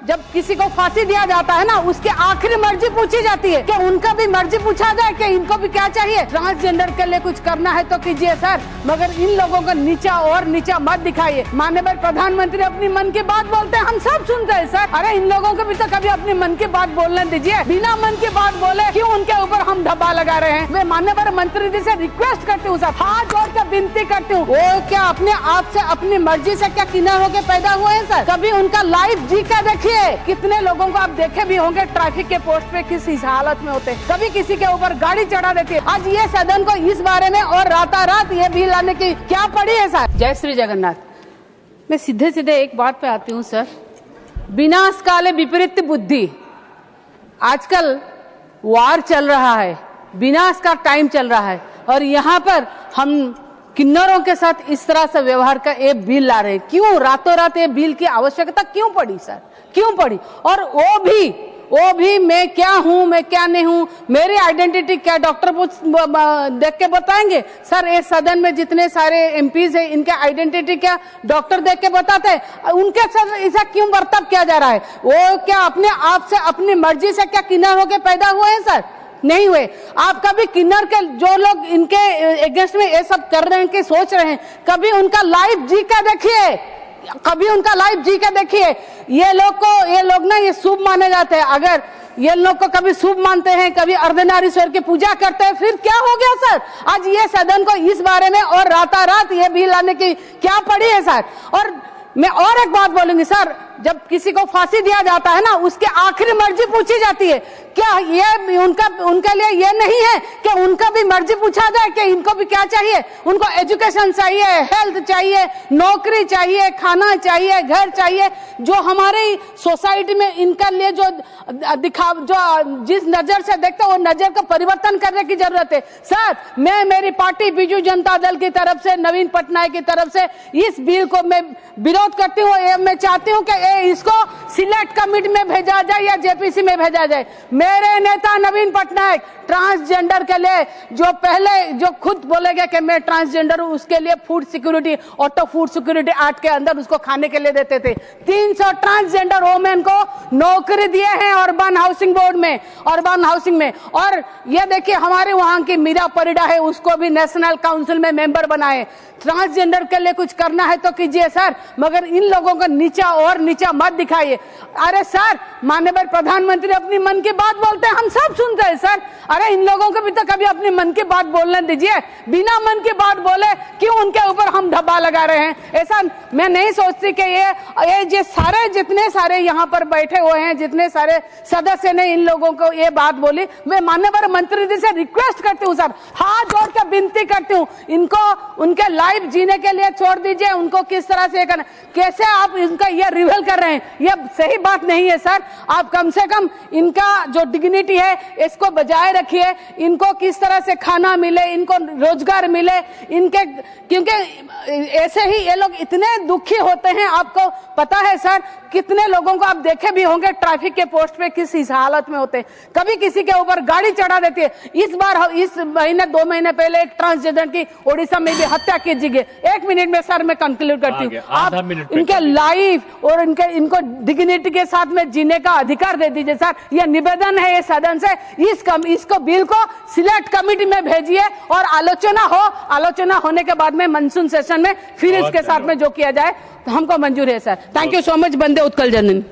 जब किसी को फांसी दिया जाता है ना, उसकी आखिरी मर्जी पूछी जाती है कि उनका भी मर्जी पूछा जाए कि इनको भी क्या चाहिए। ट्रांसजेंडर के लिए कुछ करना है तो कीजिए सर, मगर इन लोगों को नीचा और नीचा मत दिखाइए। माननीय प्रधानमंत्री अपनी मन की बात बोलते हैं, हम सब सुनते हैं सर। अरे इन लोगों को भी तो कभी अपनी मन की बात बोलने दीजिए। बिना मन की बात बोले क्यों उनके ऊपर हम धब्बा लगा रहे हैं। मैं माननीय मंत्री जी से रिक्वेस्ट करती हूँ सर, हाथ जोड़ के विनती करती हूँ, वो क्या अपने आप से अपनी मर्जी से क्या किन्नर होके पैदा हुए हैं सर? कभी उनका लाइफ जी के देखिए। कितने लोगों को आप देखे भी होंगे ट्रैफिक के पोस्ट पे किस हालत में होते, कभी किसी के ऊपर गाड़ी चढ़ा देती है। आज ये सदन को इस बारे में और रातारात ये बिल लाने की क्या पड़ी है सर? जय श्री जगन्नाथ। मैं सीधे सीधे एक बात पे आती हूँ सर, विनाश काले विपरीत बुद्धि। आजकल वार चल रहा है, विनाश का टाइम चल रहा है, और यहाँ पर हम किन्नरों के साथ इस तरह से व्यवहार का ये बिल ला रहे हैं। क्यों रातों रात ये बिल की आवश्यकता क्यों पड़ी सर? क्यों पड़ी? और वो भी मैं क्या हूँ, मैं क्या नहीं हूँ, मेरी आइडेंटिटी क्या, डॉक्टर देख के बताएंगे सर? ये सदन में जितने सारे एमपीज हैं, इनके आइडेंटिटी क्या डॉक्टर देख के बताते हैं? उनके साथ ऐसा क्यों बर्ताव किया जा रहा है? वो क्या अपने आप से अपनी मर्जी से क्या किन्नर होके पैदा हुए हैं सर? नहीं हुए। आप कभी किन्नर के जो लोग इनके अगेंस्ट में ये सब कर रहे हैं कि सोच रहे हैं, कभी उनका लाइफ जी का देखिए, कभी उनका लाइफ जी का देखिए। ये लोग ना ये शुभ माने जाते हैं। अगर ये लोग को कभी शुभ मानते हैं, कभी अर्धनारीश्वर की पूजा करते हैं, फिर क्या हो गया सर? आज ये सदन को इस बारे में और रातारात ये बिल लाने की क्या पड़ी है सर? और मैं और एक बात बोलूंगी सर, जब किसी को फांसी दिया जाता है ना, उसकी आखिरी मर्जी पूछी जाती है। क्या ये उनके लिए ये नहीं है कि उनका भी मर्जी पूछा जाए कि इनको भी क्या चाहिए? उनको एजुकेशन चाहिए, हेल्थ चाहिए, नौकरी चाहिए, खाना चाहिए, घर चाहिए। जो हमारी सोसाइटी में इनका लिए जो जिस नजर से देखते हैं, वो नजर का परिवर्तन करने की जरूरत है सर। मैं मेरी पार्टी बीजू जनता दल की तरफ से, नवीन पटनायक की तरफ से इस बिल को मैं विरोध करती हूँ। मैं चाहती हूँ कि इसको सिलेक्ट कमेटी में भेजा जाए या जेपीसी में भेजा जाए। मेरे नेता नवीन पटनायक ट्रांसजेंडर के लिए जो खुद बोलेगा कि मैं ट्रांसजेंडर हूं, उसके लिए food security, auto food security act के अंदर उसको खाने के लिए देते थे। 300 ट्रांसजेंडर वोमेन को नौकरी दिए हैं अर्बन हाउसिंग बोर्ड में, अर्बन हाउसिंग में। और ये देखिए हमारे वहां की मीरा परिडा है, उसको भी नेशनल काउंसिल में मेंबर बनाए। ट्रांसजेंडर के लिए कुछ करना है तो कीजिए सर, मगर इन लोगों को नीचा और नीचा मत दिखाइए। अरे सर, माननीय प्रधानमंत्री अपनी मन की बात बोलते हैं, हम सब सुनते हैं सर। अरे इन लोगों को भी तो कभी अपनी मन की बात बोलने दीजिए। बिना मन की बात बोले क्यों उनके ऊपर हम धब्बा लगा रहे हैं? ऐसा मैं नहीं सोचती कि ये सारे जितने सारे यहाँ पर बैठे हुए हैं, जितने सारे सदस्य ने इन लोगों को ये बात बोली, मैं माननीय मंत्री जी से रिक्वेस्ट करती हूँ सर, हाथ जोड़ के विनती करती हूँ, इनको उनके लाइफ जीने के लिए छोड़ दीजिए। उनको किस तरह से करना, कैसे आप इनका ये रिवेल कर रहे हैं, ये सही बात नहीं है सर। आप कम से कम इनका जो डिग्निटी है इसको बजाय रखिए। इनको किस तरह से खाना मिले, इनको रोजगार मिले, इनके, क्योंकि ऐसे ही ये लोग इतने दुखी होते हैं। आपको पता है सर, कितने लोगों को आप देखे भी होंगे ट्रैफिक के पोस्ट पे किस हालत में होते हैं, कभी किसी के ऊपर गाड़ी चढ़ा देती है। इस बार इस महीने 2 महीने पहले एक ट्रांसजेंडर की ओडिशा में भी हत्या की गई। 1 मिनट में सर मैं कंक्लूड करती हूँ। आप इनके लाइफ और इनको डिग्निटी के साथ में जीने का अधिकार दे दीजिए सर। यह निवेदन है ये सदन से। इसको बिल को सिलेक्ट कमेटी में भेजिए और आलोचना होने के बाद में मानसून सेशन में फिर इसके साथ में जो किया जाए तो हमको मंजूर है sir. Thank you so much. बंदे उत्कल जननी।